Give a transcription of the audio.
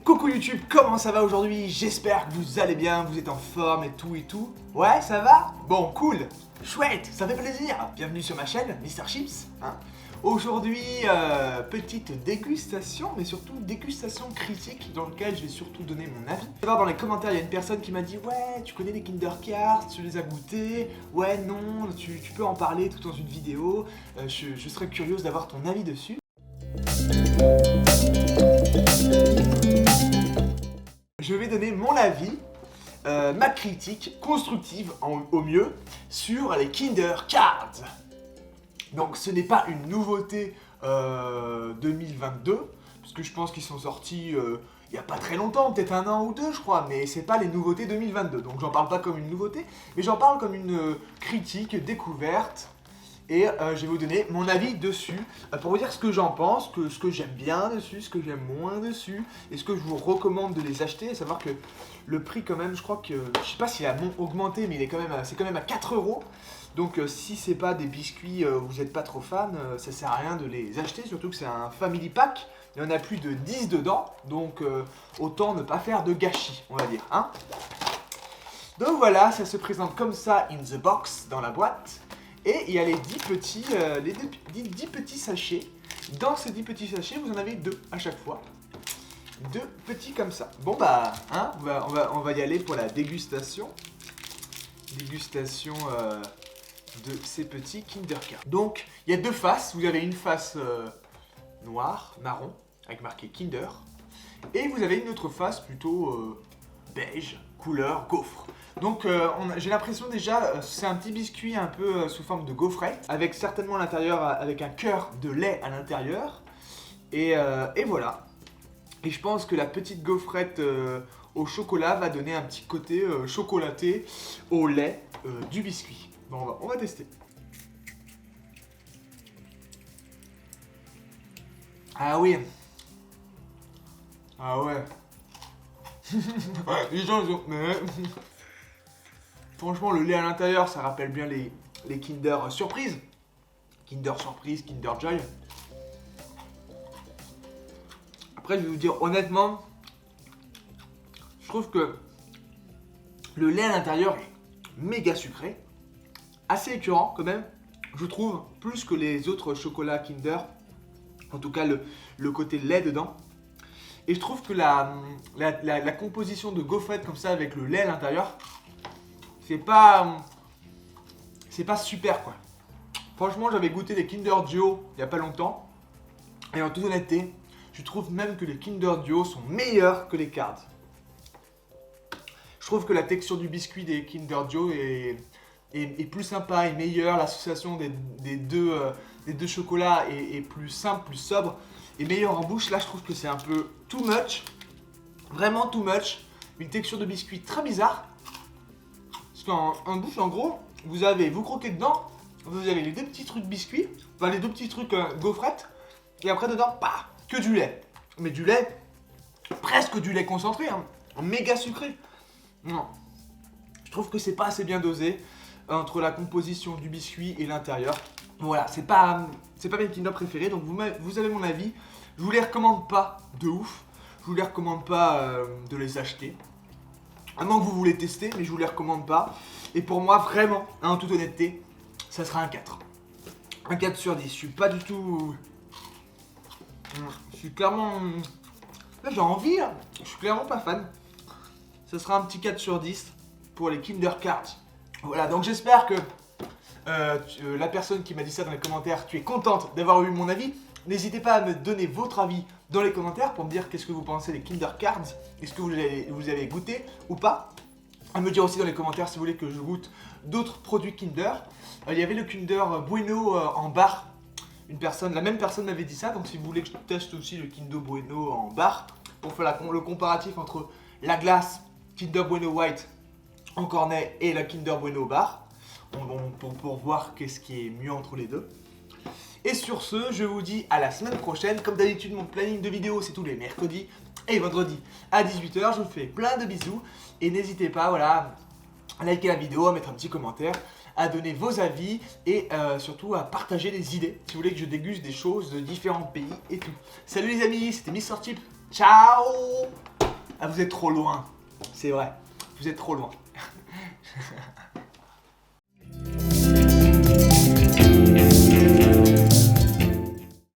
Coucou YouTube, comment ça va aujourd'hui? J'espère que vous allez bien, vous êtes en forme et tout. Ouais, ça va? Bon, cool, chouette, ça fait plaisir. Bienvenue sur ma chaîne, Mr Chips. Aujourd'hui, petite dégustation, mais surtout dégustation critique dans laquelle je vais surtout donner mon avis. Vous allez voir dans les commentaires, il y a une personne qui m'a dit « Ouais, tu connais les Kinder Cards, tu les as goûtés? Ouais, non, tu peux en parler tout dans une vidéo. Je serais curieuse d'avoir ton avis dessus. » Je vais donner mon avis, ma critique constructive au mieux sur les Kinder Cards. Donc ce n'est pas une nouveauté 2022, parce que je pense qu'ils sont sortis il n'y a pas très longtemps, peut-être un an ou deux je crois, mais c'est pas les nouveautés 2022, donc j'en parle pas comme une nouveauté, mais j'en parle comme une critique, découverte, et je vais vous donner mon avis dessus, pour vous dire ce que j'en pense, ce que j'aime bien dessus, ce que j'aime moins dessus, et ce que je vous recommande de les acheter, à savoir que le prix quand même, je crois que, je sais pas s'il a augmenté, mais c'est quand même à 4 €. Donc si c'est pas des biscuits, vous n'êtes pas trop fan, ça sert à rien de les acheter, surtout que c'est un family pack, il y en a plus de 10 dedans, donc autant ne pas faire de gâchis, on va dire, hein. Donc voilà, ça se présente comme ça in the box, dans la boîte, et il y a les 10 petits sachets. Dans ces 10 petits sachets, vous en avez 2 à chaque fois. 2 petits comme ça. Bon bah, hein, on va y aller pour la dégustation. Dégustation de ces petits Kinder Cards. Donc, il y a 2 faces. Vous avez une face noire, marron, avec marqué Kinder. Et vous avez une autre face plutôt beige, couleur gaufre. Donc, j'ai l'impression déjà, c'est un petit biscuit un peu sous forme de gaufrette, avec certainement l'intérieur, avec un cœur de lait à l'intérieur. Et voilà. Et je pense que la petite gaufrette au chocolat va donner un petit côté chocolaté au lait du biscuit. Bon, on va tester. Ah oui. Ah ouais. Les gens ils ont... Franchement, le lait à l'intérieur, ça rappelle bien les Kinder Surprise. Kinder Surprise, Kinder Joy. Après, je vais vous dire honnêtement, je trouve que le lait à l'intérieur est méga sucré, assez écœurant quand même, je trouve, plus que les autres chocolats Kinder, en tout cas le côté lait dedans. Et je trouve que la composition de gaufrette comme ça avec le lait à l'intérieur, c'est pas super quoi. Franchement, j'avais goûté les Kinder Duo il n'y a pas longtemps, et en toute honnêteté, je trouve même que les Kinder Duo sont meilleurs que les Cards. Je trouve que la texture du biscuit des Kinder Duo est plus sympa et meilleure. L'association des deux chocolats est plus simple, plus sobre et meilleure en bouche. Là, je trouve que c'est un peu too much. Vraiment too much. Une texture de biscuit très bizarre. Parce qu'en bouche, en gros, vous croquez dedans, vous avez les 2 petits trucs biscuits, enfin les 2 petits trucs gaufrettes, et après dedans, bah, que du lait. Mais du lait, presque du lait concentré, hein, méga sucré. Non, je trouve que c'est pas assez bien dosé entre la composition du biscuit et l'intérieur. Voilà, c'est pas mes Kinder préférés, donc vous avez mon avis. Je vous les recommande pas de ouf, je vous les recommande pas de les acheter. À moins que vous voulez tester, mais je vous les recommande pas. Et pour moi, vraiment, en toute honnêteté, ça sera un 4. Un 4 sur 10, je suis pas du tout... Je suis clairement... Là j'ai envie, là. Je suis clairement pas fan. Ce sera un petit 4 sur 10 pour les Kinder Cards. Voilà, donc j'espère que la personne qui m'a dit ça dans les commentaires, tu es contente d'avoir eu mon avis. N'hésitez pas à me donner votre avis dans les commentaires pour me dire qu'est-ce que vous pensez des Kinder Cards. Est-ce que vous avez goûté ou pas? À me dire aussi dans les commentaires si vous voulez que je goûte d'autres produits Kinder. Il y avait le Kinder Bueno en barre. La même personne m'avait dit ça, donc si vous voulez que je teste aussi le Kinder Bueno en barre pour faire le comparatif entre la glace Kinder Bueno White en cornet et la Kinder Bueno bar, pour voir qu'est-ce qui est mieux entre les deux. Et sur ce, je vous dis à la semaine prochaine. Comme d'habitude, mon planning de vidéos, c'est tous les mercredis et vendredis à 18 h. Je vous fais plein de bisous et n'hésitez pas, voilà, à liker la vidéo, à mettre un petit commentaire, à donner vos avis et surtout à partager des idées si vous voulez que je déguste des choses de différents pays et tout. Salut les amis, c'était Mr Chip. Ciao! Ah, vous êtes trop loin. C'est vrai. Vous êtes trop loin.